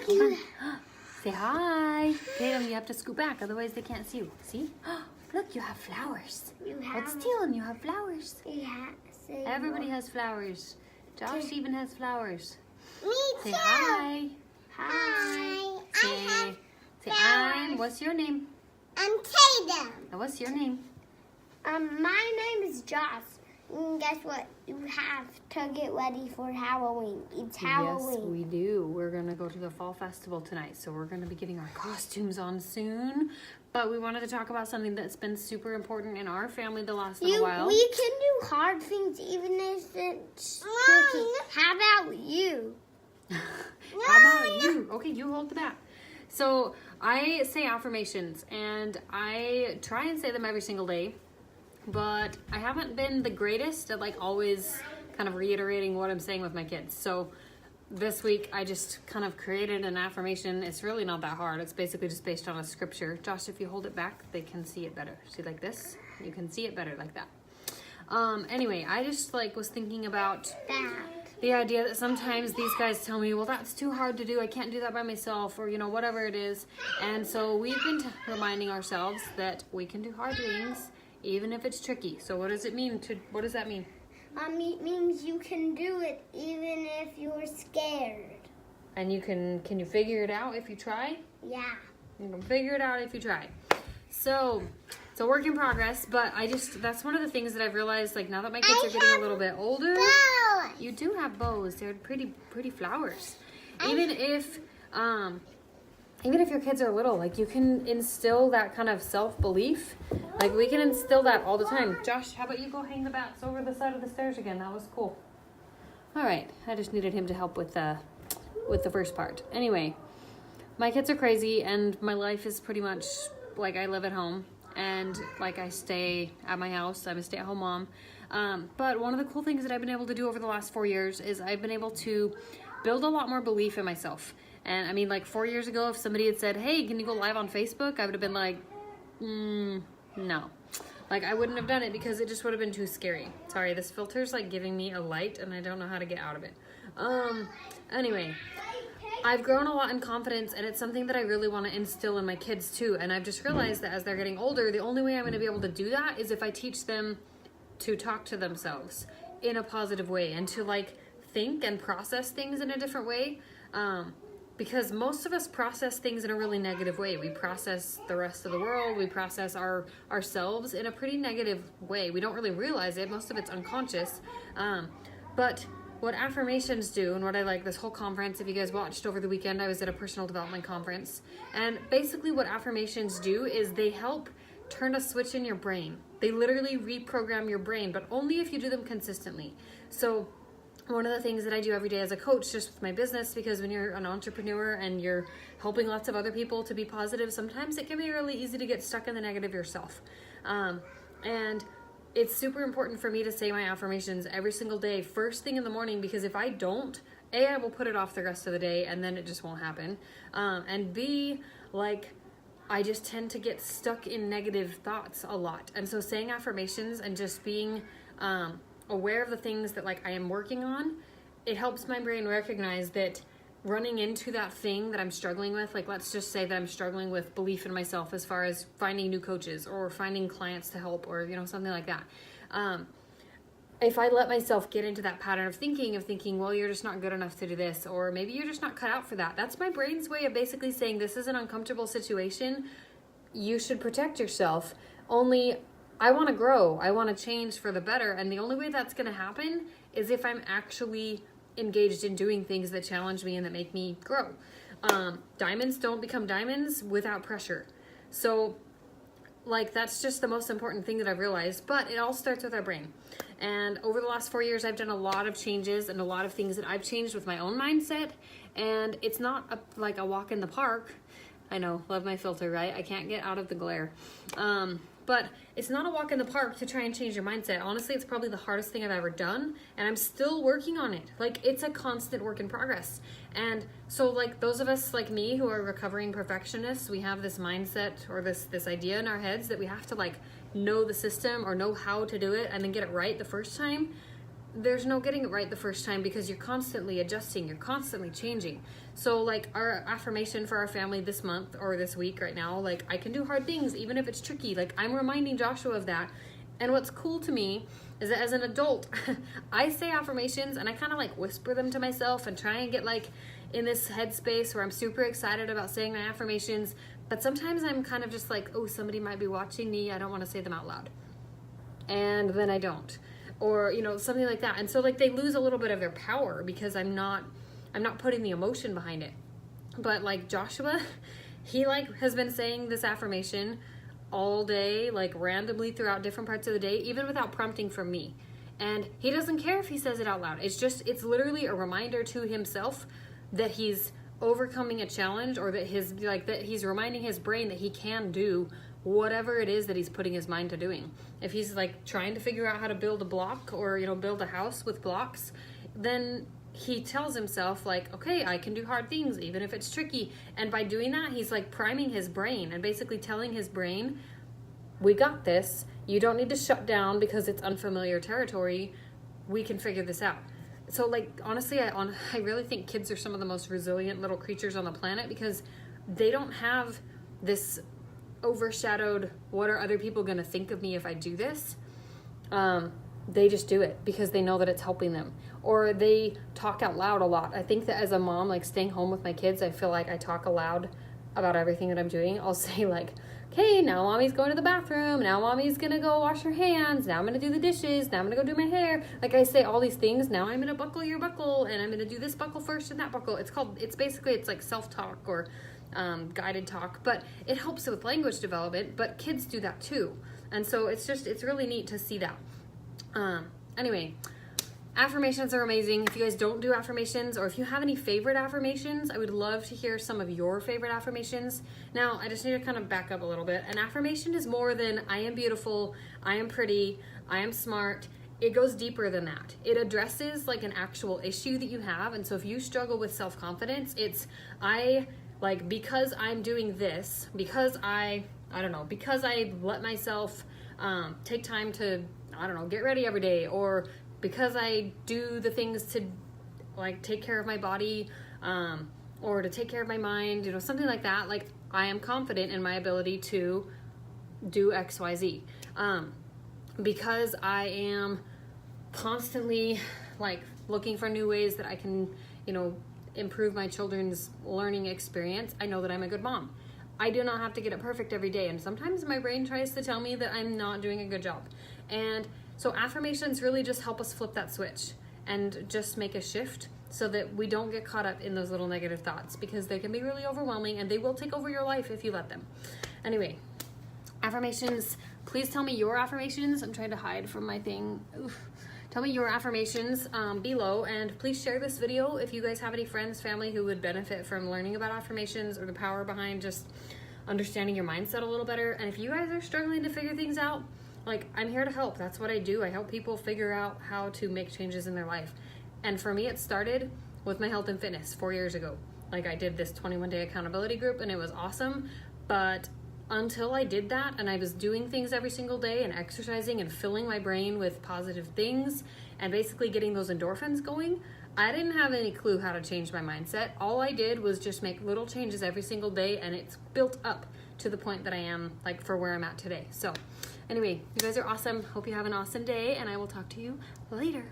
Hold on. Say hi. Tatum, you have to scoot back, otherwise they can't see you. See? Look, you have flowers. What's Tatum? You have flowers. Yeah. Everybody has flowers. Josh even has flowers. Me Say too. hi. Hi. Say I'm. What's your name? I'm Tatum. What's your name? My name is Josh. And guess what? You have to get ready for Halloween. It's Halloween. Yes, we do. We're going to go to the fall festival tonight, so we're going to be getting our costumes on soon. But we wanted to talk about something that's been super important in our family the last little while. We can do hard things even if it's tricky. How about you? How about you? Okay, you hold the bat. So I say affirmations, and I try and say them every single day. But I haven't been the greatest at like always kind of reiterating what I'm saying with my kids. So this week I just kind of created an affirmation. It's really not that hard. It's basically just based on a scripture. Josh, if you hold it back, they can see it better. See, like this? You can see it better like that. Anyway, I just like was thinking about the idea that sometimes these guys tell me, well, that's too hard to do. I can't do that by myself, or, you know, whatever it is. And so we've been reminding ourselves that we can do hard things even if it's tricky. So what does it mean what does that mean? It means you can do it even if you're scared. And can you figure it out if you try? Yeah. You can figure it out if you try. So it's a work in progress, but that's one of the things that I've realized, like now that my kids are getting a little bit older. Bows. You do have bows. They're pretty flowers. Even if your kids are little, like you can instill that kind of self-belief. Like we can instill that all the time. Josh, how about you go hang the bats over the side of the stairs again? That was cool. All right, I just needed him to help with the first part. Anyway, my kids are crazy, and my life is pretty much like I live at home, and like I stay at my house. I'm a stay-at-home mom. But one of the cool things that I've been able to do over the last 4 years is I've been able to build a lot more belief in myself. And I mean, like 4 years ago, if somebody had said, hey, can you go live on Facebook? I would have been like, no. Like I wouldn't have done it because it just would have been too scary. Sorry, this filter's like giving me a light and I don't know how to get out of it. Anyway, I've grown a lot in confidence, and it's something that I really want to instill in my kids too. And I've just realized that as they're getting older, the only way I'm going to be able to do that is if I teach them to talk to themselves in a positive way and to like think and process things in a different way. Because most of us process things in a really negative way. We process the rest of the world. We process ourselves in a pretty negative way. We don't really realize it. Most of it's unconscious. But what affirmations do, and what I like this whole conference, if you guys watched over the weekend, I was at a personal development conference. And basically what affirmations do is they help turn a switch in your brain. They literally reprogram your brain, but only if you do them consistently. So one of the things that I do every day as a coach, just with my business, because when you're an entrepreneur and you're helping lots of other people to be positive, sometimes it can be really easy to get stuck in the negative yourself. And it's super important for me to say my affirmations every single day, first thing in the morning, because if I don't, A, I will put it off the rest of the day and then it just won't happen. And B, like, I just tend to get stuck in negative thoughts a lot. And so saying affirmations and just being aware of the things that like I am working on, it helps my brain recognize that running into that thing that I'm struggling with, like let's just say that I'm struggling with belief in myself as far as finding new coaches or finding clients to help, or you know, something like that. If I let myself get into that pattern of thinking, well, you're just not good enough to do this, or maybe you're just not cut out for that. That's my brain's way of basically saying this is an uncomfortable situation. You should protect yourself. Only I want to grow. I want to change for the better. And the only way that's going to happen is if I'm actually engaged in doing things that challenge me and that make me grow. Diamonds don't become diamonds without pressure. So like, that's just the most important thing that I've realized, but it all starts with our brain. And over the last 4 years, I've done a lot of changes and a lot of things that I've changed with my own mindset. And it's not like a walk in the park. I know, love my filter, right? I can't get out of the glare. But it's not a walk in the park to try and change your mindset. Honestly, it's probably the hardest thing I've ever done, and I'm still working on it. Like, it's a constant work in progress. And so, like, those of us like me who are recovering perfectionists, we have this mindset or this idea in our heads that we have to, like, know the system or know how to do it and then get it right the first time. There's no getting it right the first time because you're constantly adjusting, you're constantly changing. So like our affirmation for our family this month or this week right now, like I can do hard things even if it's tricky. Like I'm reminding Joshua of that. And what's cool to me is that as an adult, I say affirmations and I kind of like whisper them to myself and try and get like in this headspace where I'm super excited about saying my affirmations. But sometimes I'm kind of just like, oh, somebody might be watching me. I don't want to say them out loud. And then I don't. Or, you know, something like that. And so like they lose a little bit of their power because I'm not putting the emotion behind it. But like Joshua, he like has been saying this affirmation all day, like randomly throughout different parts of the day, even without prompting from me. And he doesn't care if he says it out loud. It's literally a reminder to himself that he's overcoming a challenge, or that he's reminding his brain that he can do whatever it is that he's putting his mind to doing. If he's like trying to figure out how to build a block or, you know, build a house with blocks, then he tells himself like, okay, I can do hard things even if it's tricky. And by doing that, he's like priming his brain and basically telling his brain, we got this. You don't need to shut down because it's unfamiliar territory. We can figure this out. So like, honestly, I really think kids are some of the most resilient little creatures on the planet because they don't have this overshadowed, what are other people going to think of me if I do this? They just do it because they know that it's helping them. Or they talk out loud a lot. I think that as a mom, like staying home with my kids, I feel like I talk aloud about everything that I'm doing. I'll say like, okay, now mommy's going to the bathroom. Now mommy's going to go wash her hands. Now I'm going to do the dishes. Now I'm going to go do my hair. Like I say all these things. Now I'm going to buckle your buckle and I'm going to do this buckle first and that buckle. It's like self-talk or guided talk, but it helps with language development, but kids do that too. And so it's really neat to see that. Anyway, affirmations are amazing. If you guys don't do affirmations, or if you have any favorite affirmations, I would love to hear some of your favorite affirmations. Now, I just need to kind of back up a little bit. An affirmation is more than I am beautiful, I am pretty, I am smart. It goes deeper than that. It addresses like an actual issue that you have. And so if you struggle with self-confidence, it's because I'm doing this, because I let myself take time to, get ready every day, or because I do the things to like take care of my body, or to take care of my mind, something like that. Like I am confident in my ability to do XYZ. Because I am constantly like looking for new ways that I can, improve my children's learning experience. I know that I'm a good mom. I do not have to get it perfect every day. And sometimes my brain tries to tell me that I'm not doing a good job. And so affirmations really just help us flip that switch and just make a shift so that we don't get caught up in those little negative thoughts, because they can be really overwhelming and they will take over your life if you let them. Anyway, affirmations, please tell me your affirmations. I'm trying to hide from my thing. Oof. Tell me your affirmations below, and please share this video if you guys have any friends, family who would benefit from learning about affirmations or the power behind just understanding your mindset a little better. And if you guys are struggling to figure things out, like I'm here to help. That's what I do. I help people figure out how to make changes in their life. And for me, it started with my health and fitness 4 years ago. Like I did this 21-day accountability group and it was awesome. But until I did that and I was doing things every single day and exercising and filling my brain with positive things and basically getting those endorphins going, I didn't have any clue how to change my mindset. All I did was just make little changes every single day, and it's built up to the point that I am like for where I'm at today. So anyway, you guys are awesome. Hope you have an awesome day, and I will talk to you later.